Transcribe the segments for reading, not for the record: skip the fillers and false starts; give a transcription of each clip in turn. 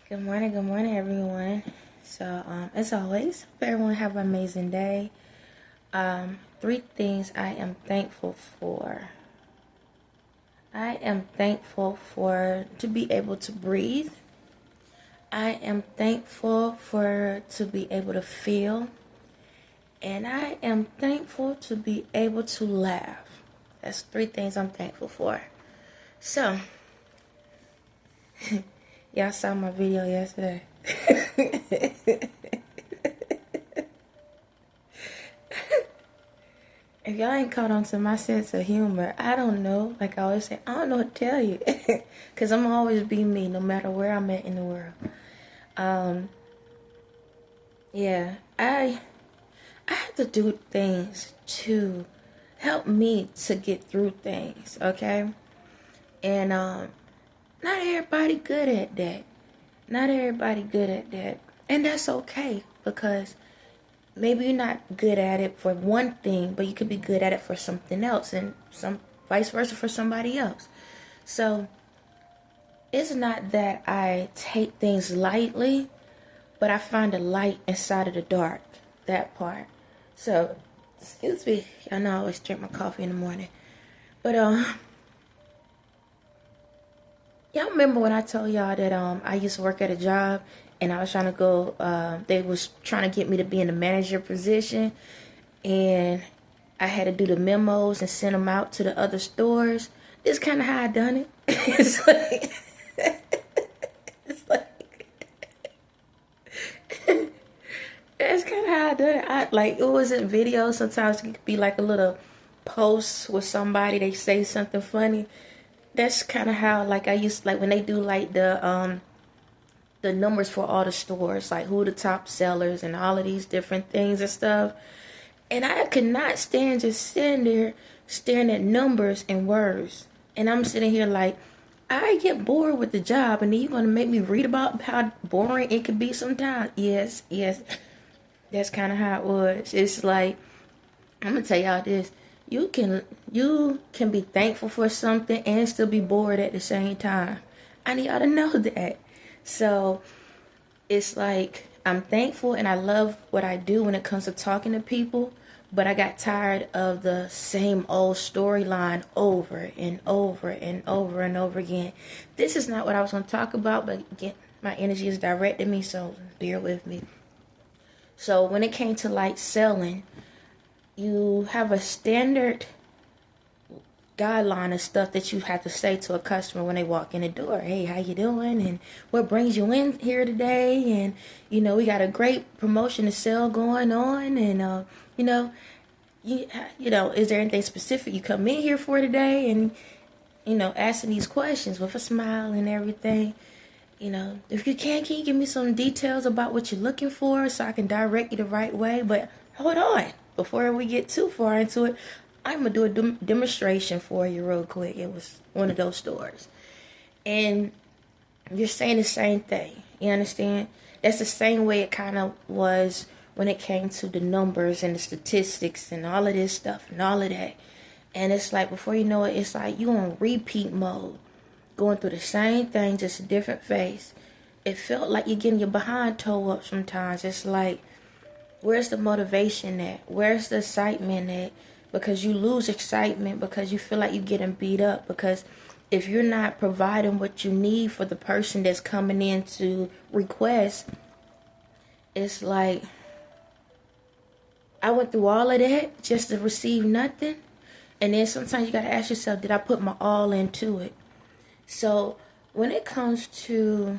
Good morning, everyone. So, as always, hope everyone have an amazing day. Three things I am thankful for. I am thankful for to be able to breathe. I am thankful for to be able to feel. And I am thankful to be able to laugh. That's three things I'm thankful for. So, y'all saw my video yesterday. If y'all ain't caught on to my sense of humor, I don't know. Like I always say, I don't know what to tell you. Because I'm always be me, no matter where I'm at in the world. Yeah, I have to do things to help me to get through things, okay? And not everybody good at that. Not everybody good at that. And that's okay, because maybe you're not good at it for one thing, but you could be good at it for something else, and some vice versa for somebody else. So it's not that I take things lightly, but I find a light inside of the dark. That part. So, excuse me. Y'all know I always drink my coffee in the morning. But y'all remember when I told y'all that I used to work at a job and I was trying to go, they was trying to get me to be in the manager position, and I had to do the memos and send them out to the other stores. This is kind of how I done it. It's like, that's kind of how I done it. It wasn't video. Sometimes it could be like a little post with somebody, they say something funny. That's kind of how, I used, when they do, the numbers for all the stores, like who the top sellers and all of these different things and stuff. And I could not stand just sitting there staring at numbers and words. And I'm sitting here like, I get bored with the job, and then you're going to make me read about how boring it could be sometimes. Yes. That's kind of how it was. It's like, I'm going to tell y'all this. You can be thankful for something and still be bored at the same time. I need y'all to know that. So it's like, I'm thankful and I love what I do when it comes to talking to people, but I got tired of the same old storyline over and over and over and over again. This is not what I was going to talk about, but again, my energy is directing me, so bear with me. So when it came to selling, you have a standard guideline of stuff that you have to say to a customer when they walk in the door. Hey, how you doing? And what brings you in here today? And, we got a great promotion to sell going on. And, is there anything specific you come in here for today? And, asking these questions with a smile and everything. If you can you give me some details about what you're looking for so I can direct you the right way? But hold on. Before we get too far into it, I'm going to do a demonstration for you real quick. It was one of those stores. And you're saying the same thing. You understand? That's the same way it kind of was when it came to the numbers and the statistics and all of this stuff and all of that. And it's like, before you know it, it's like you on repeat mode. Going through the same thing, just a different face. It felt like you're getting your behind toe up sometimes. It's like, where's the motivation at? Where's the excitement at? Because you lose excitement because you feel like you're getting beat up. Because if you're not providing what you need for the person that's coming in to request, it's like, I went through all of that just to receive nothing. And then sometimes you got to ask yourself, did I put my all into it? So when it comes to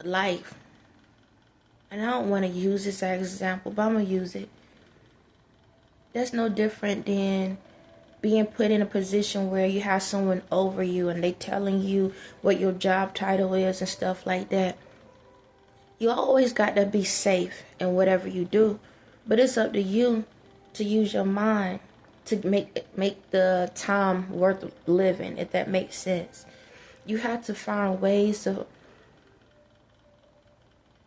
life, and I don't want to use this as an example, but I'm going to use it. That's no different than being put in a position where you have someone over you and they telling you what your job title is and stuff like that. You always got to be safe in whatever you do, but it's up to you to use your mind to make the time worth living, if that makes sense. You have to find ways to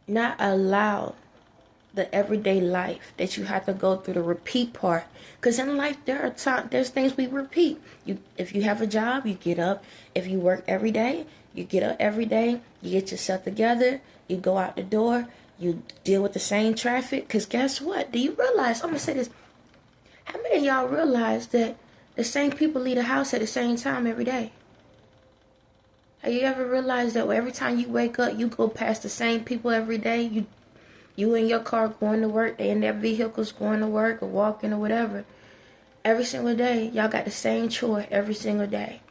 not allow the everyday life that you have to go through the repeat part. Because in life, there's things we repeat. If you have a job, you get up. If you work every day, you get up every day. You get yourself together. You go out the door. You deal with the same traffic. Because guess what? Do you realize, I'm going to say this, how many of y'all realize that the same people leave the house at the same time every day? Have you ever realized that every time you wake up, you go past the same people every day? You in your car going to work, they in their vehicles going to work or walking or whatever. Every single day, y'all got the same chore every single day.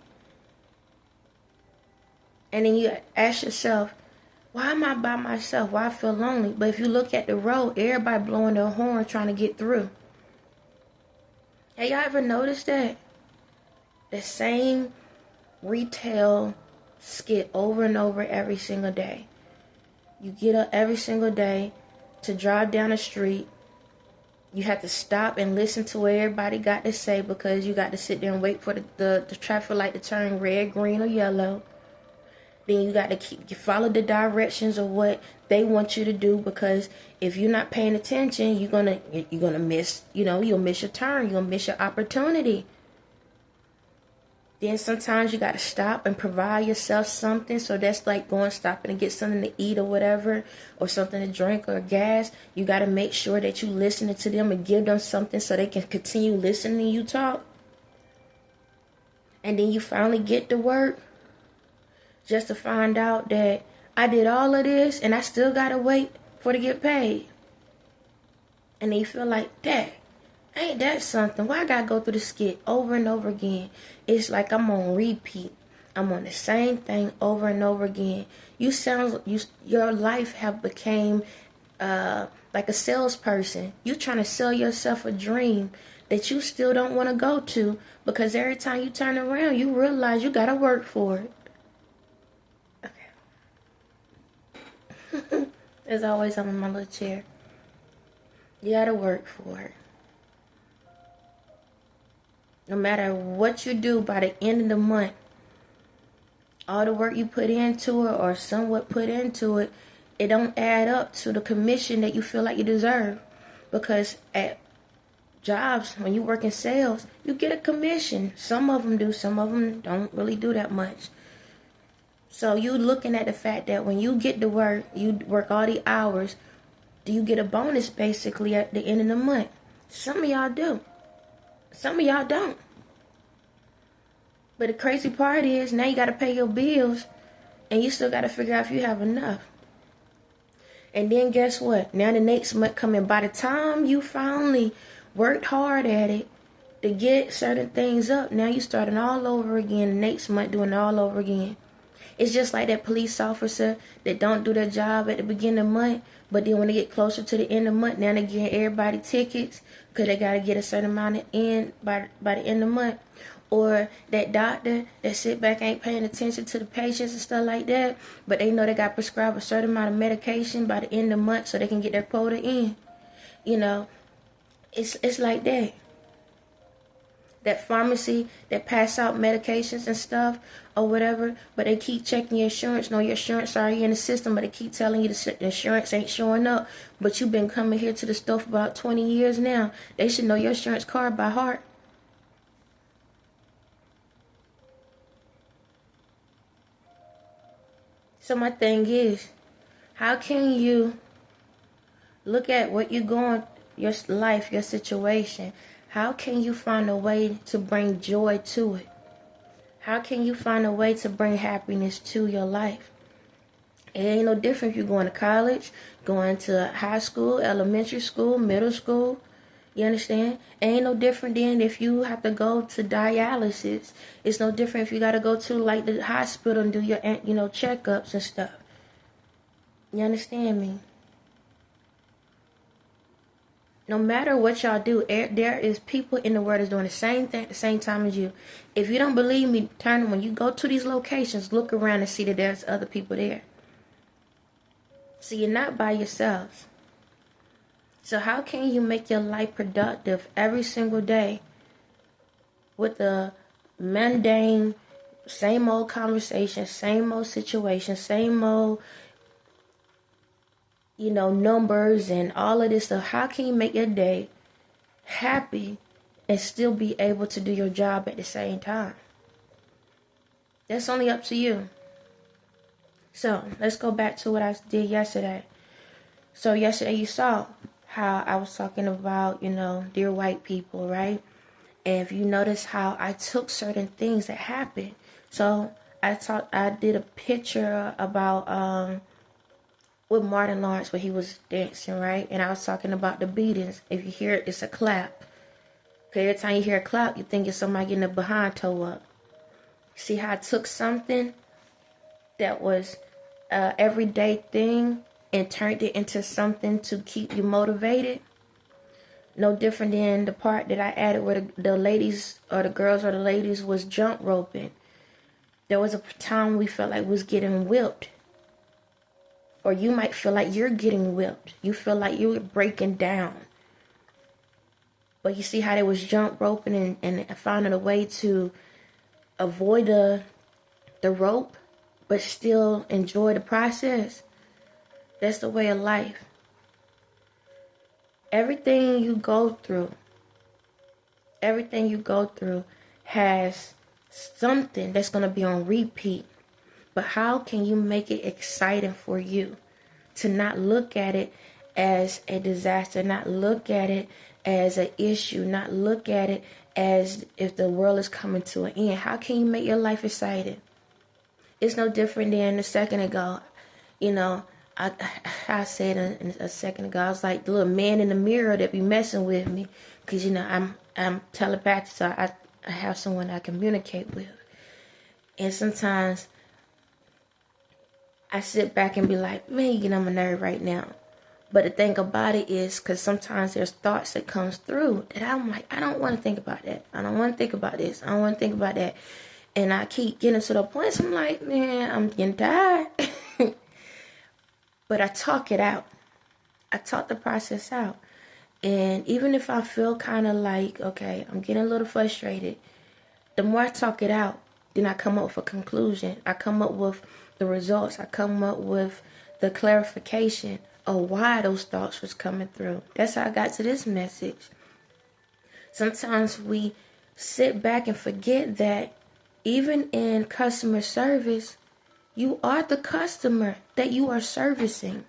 And then you ask yourself, why am I by myself? Why I feel lonely? But if you look at the road, everybody blowing their horn trying to get through. Have y'all ever noticed that? The same retail skit over and over every single day. You get up every single day to drive down the street. You have to stop and listen to what everybody got to say because you got to sit there and wait for the traffic light to turn red, green, or yellow. Then you got to follow the directions of what they want you to do, because if you're not paying attention, you're gonna miss, you'll miss your turn, you'll miss your opportunity. Then sometimes you got to stop and provide yourself something. So that's like stopping to get something to eat or whatever, or something to drink or gas. You got to make sure that you listening to them and give them something so they can continue listening to you talk. And then you finally get to work just to find out that I did all of this and I still got to wait to get paid. And then you feel like, dang, ain't that something? Why I gotta go through the skit over and over again? It's like I'm on repeat. I'm on the same thing over and over again. Your life have became like a salesperson. You trying to sell yourself a dream that you still don't want to go to, because every time you turn around, you realize you gotta work for it. Okay. As always, I'm in my little chair. You gotta work for it. No matter what you do, by the end of the month, all the work you put into it or somewhat put into it, it don't add up to the commission that you feel like you deserve. Because at jobs, when you work in sales, you get a commission. Some of them do, some of them don't really do that much. So you looking at the fact that when you get to work, you work all the hours, do you get a bonus basically at the end of the month? Some of y'all do. Some of y'all don't. But the crazy part is, now you got to pay your bills, and you still got to figure out if you have enough. And then guess what? Now the next month coming, by the time you finally worked hard at it to get certain things up, now you starting all over again the next month, doing it all over again. It's just like that police officer that don't do their job at the beginning of the month, but then when they get closer to the end of the month, now they getting everybody tickets because they got to get a certain amount in by the end of the month. Or that doctor that sit back ain't paying attention to the patients and stuff like that, but they know they got prescribed a certain amount of medication by the end of the month so they can get their quota in. It's like that. That pharmacy that pass out medications and stuff or whatever, but they keep checking your insurance. No, your insurance already in the system, but they keep telling you the insurance ain't showing up. But you've been coming here to the store for about 20 years now. They should know your insurance card by heart. So my thing is, how can you look at what you're going, your life, your situation? How can you find a way to bring joy to it? How can you find a way to bring happiness to your life? It ain't no different if you're going to college, going to high school, elementary school, middle school. You understand? It ain't no different than if you have to go to dialysis. It's no different if you got to go to like the hospital and do your checkups and stuff. You understand me? No matter what y'all do, there is people in the world that's doing the same thing at the same time as you. If you don't believe me, when you go to these locations, look around and see that there's other people there. So you're not by yourselves. So how can you make your life productive every single day with the mundane, same old conversation, same old situation, same old numbers and all of this stuff. How can you make your day happy and still be able to do your job at the same time? That's only up to you. So let's go back to what I did yesterday. So yesterday you saw how I was talking about, dear white people, right? And if you notice how I took certain things that happened. So I did a picture about with Martin Lawrence where he was dancing, right? And I was talking about the beatings. If you hear it, it's a clap. Okay, every time you hear a clap, you think it's somebody getting a behind toe up. See how I took something that was a everyday thing and turned it into something to keep you motivated? No different than the part that I added where the ladies or the girls or the ladies was jump roping. There was a time we felt like we was getting whipped. Or you might feel like you're getting whipped. You feel like you were breaking down. But you see how they was jump roping and finding a way to avoid the rope, but still enjoy the process. That's the way of life. Everything you go through has something that's going to be on repeat. But how can you make it exciting for you to not look at it as a disaster, not look at it as an issue, not look at it as if the world is coming to an end? How can you make your life exciting? It's no different than a second ago. I said a second ago, I was like the little man in the mirror that be messing with me. Because, I'm telepathic, so I have someone I communicate with. And sometimes I sit back and be like, man, you get on my nerve right now. But the thing about it is, because sometimes there's thoughts that comes through that I'm like, I don't want to think about that. I don't want to think about this. I don't want to think about that. And I keep getting to the point, so I'm like, man, I'm getting tired. But I talk it out. I talk the process out. And even if I feel kind of like, okay, I'm getting a little frustrated, the more I talk it out, then I come up with a conclusion. I come up with the results. I come up with the clarification of why those thoughts was coming through. That's how I got to this message. Sometimes we sit back and forget that even in customer service, you are the customer that you are servicing.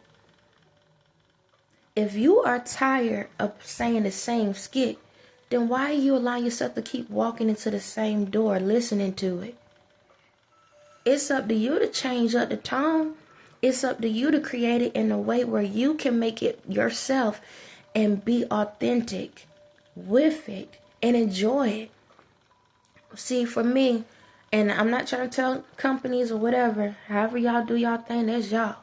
If you are tired of saying the same skit, then why are you allowing yourself to keep walking into the same door, listening to it? It's up to you to change up the tone. It's up to you to create it in a way where you can make it yourself and be authentic with it and enjoy it. See, for me, and I'm not trying to tell companies or whatever, however y'all do y'all thing, that's y'all.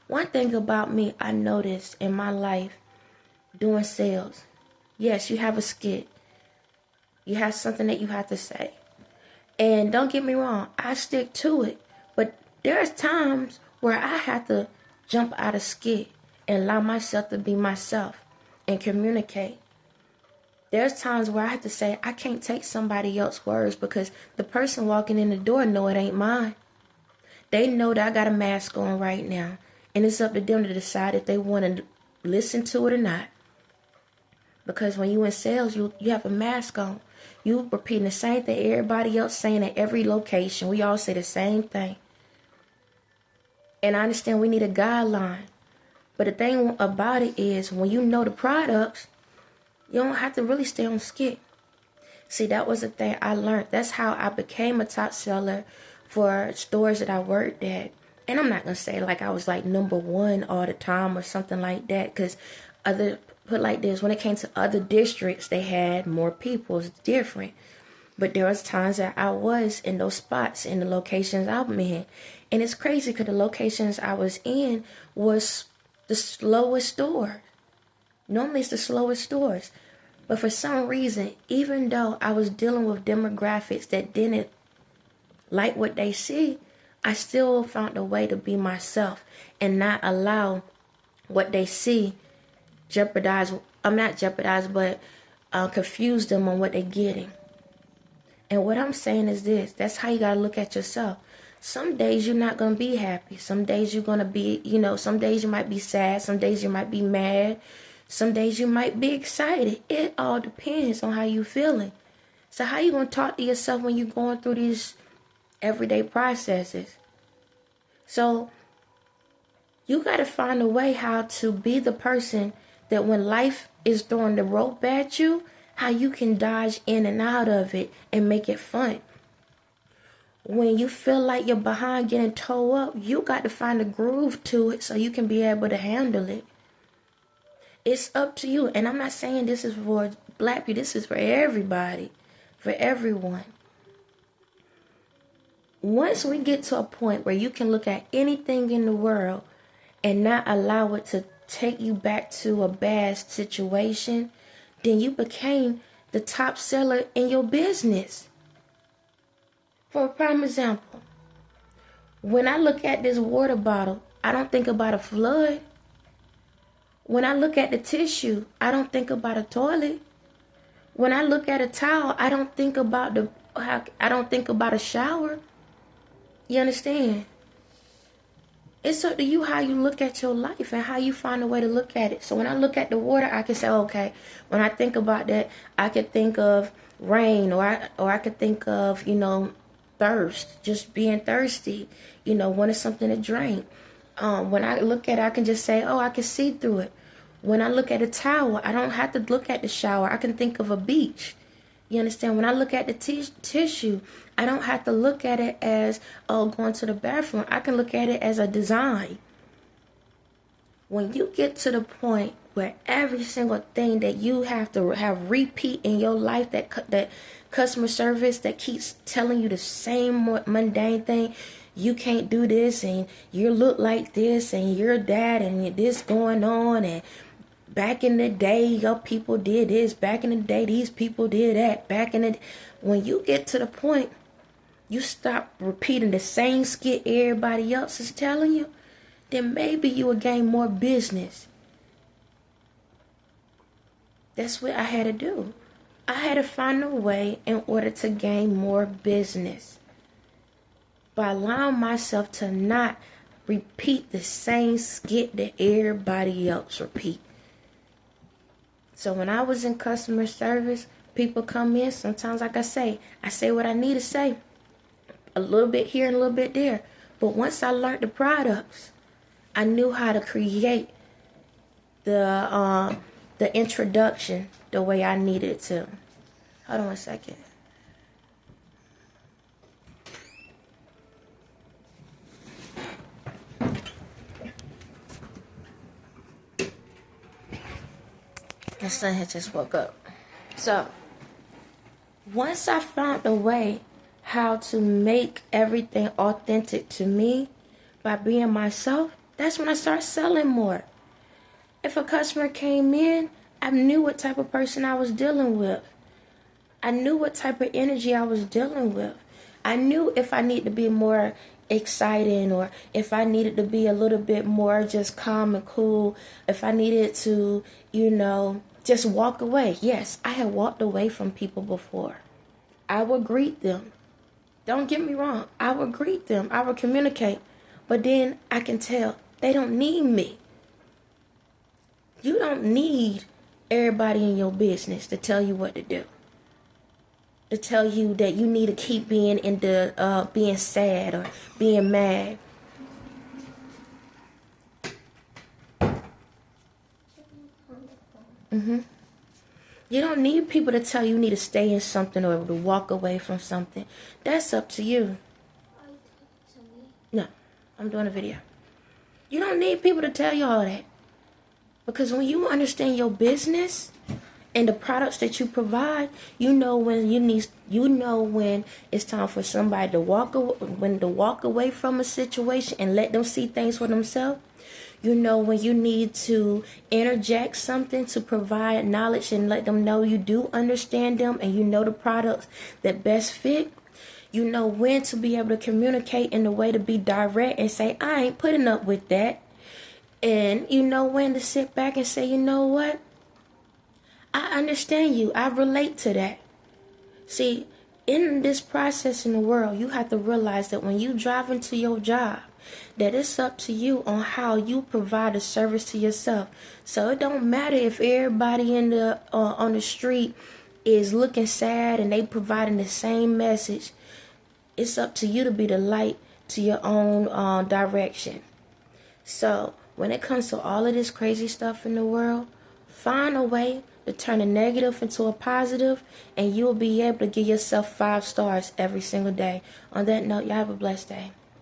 One thing about me, I noticed in my life doing sales. Yes, you have a skit. You have something that you have to say. And don't get me wrong, I stick to it. But there's times where I have to jump out of skit and allow myself to be myself and communicate. There's times where I have to say, I can't take somebody else's words because the person walking in the door know it ain't mine. They know that I got a mask on right now. And it's up to them to decide if they want to listen to it or not. Because when you in sales, you have a mask on. You repeating the same thing everybody else saying at every location. We all say the same thing. And I understand we need a guideline. But the thing about it is when you know the products, you don't have to really stay on skit. See, that was the thing I learned. That's how I became a top seller for stores that I worked at. And I'm not going to say like I was like number one all the time or something like that. Because put like this, when it came to other districts, they had more people. It's different. But there was times that I was in those spots in the locations I'm in. And it's crazy because the locations I was in was the slowest store. Normally it's the slowest stores. But for some reason, even though I was dealing with demographics that didn't like what they see, I still found a way to be myself and not allow what they see confuse them on what they're getting. And what I'm saying is this, that's how you got to look at yourself. Some days you're not going to be happy. Some days you're going to be, some days you might be sad. Some days you might be mad. Some days you might be excited. It all depends on how you're feeling. So how you going to talk to yourself when you're going through these everyday processes? So you got to find a way how to be the person that when life is throwing the rope at you, how you can dodge in and out of it and make it fun. When you feel like you're behind getting towed up, you got to find a groove to it so you can be able to handle it. It's up to you. And I'm not saying this is for black people. This is for everybody. For everyone. Once we get to a point where you can look at anything in the world and not allow it to take you back to a bad situation, then you became the top seller in your business. For a prime example, when I look at this water bottle, I don't think about a flood. When I look at the tissue, I don't think about a toilet. When I look at a towel, I don't think about a shower. You understand? It's up to you how you look at your life and how you find a way to look at it. So when I look at the water, I can say, okay, when I think about that, I could think of rain, or I could think of, thirst, just being thirsty, wanting something to drink. When I look at it, I can just say, oh, I can see through it. When I look at a towel, I don't have to look at the shower. I can think of a beach. You understand? When I look at the tissue, I don't have to look at it as, oh, going to the bathroom. I can look at it as a design. When you get to the point where every single thing that you have to have repeat in your life, that customer service that keeps telling you the same mundane thing, you can't do this, and you look like this, and you're that, and this going on, and back in the day, your people did this. Back in the day, these people did that. When you get to the point, you stop repeating the same skit everybody else is telling you, then maybe you will gain more business. That's what I had to do. I had to find a way in order to gain more business by allowing myself to not repeat the same skit that everybody else repeat. So when I was in customer service, people come in, sometimes like I say what I need to say, a little bit here and a little bit there. But once I learned the products, I knew how to create the introduction the way I needed to. Hold on a second. My son had just woke up. So, once I found a way how to make everything authentic to me by being myself, that's when I started selling more. If a customer came in, I knew what type of person I was dealing with. I knew what type of energy I was dealing with. I knew if I needed to be more exciting, or if I needed to be a little bit more just calm and cool, if I needed to, just walk away. Yes, I had walked away from people before. I would greet them. Don't get me wrong. I would greet them. I would communicate. But then I can tell they don't need me. You don't need everybody in your business to tell you what to do. To tell you that you need to keep being being sad or being mad. You don't need people to tell you need to stay in something or to walk away from something. That's up to you. No, I'm doing a video. You don't need people to tell you all that. Because when you understand your business and the products that you provide, you know when it's time for somebody to walk away from a situation and let them see things for themselves. You know when you need to interject something to provide knowledge and let them know you do understand them and you know the products that best fit. You know when to be able to communicate in a way to be direct and say, I ain't putting up with that. And you know when to sit back and say, you know what? I understand you. I relate to that. See, in this process in the world, you have to realize that when you drive into your job, that it's up to you on how you provide a service to yourself. So it don't matter if everybody in the on the street is looking sad and they providing the same message. It's up to you to be the light to your own direction. So when it comes to all of this crazy stuff in the world, find a way to turn a negative into a positive, and you'll be able to give yourself 5 stars every single day. On that note, y'all have a blessed day.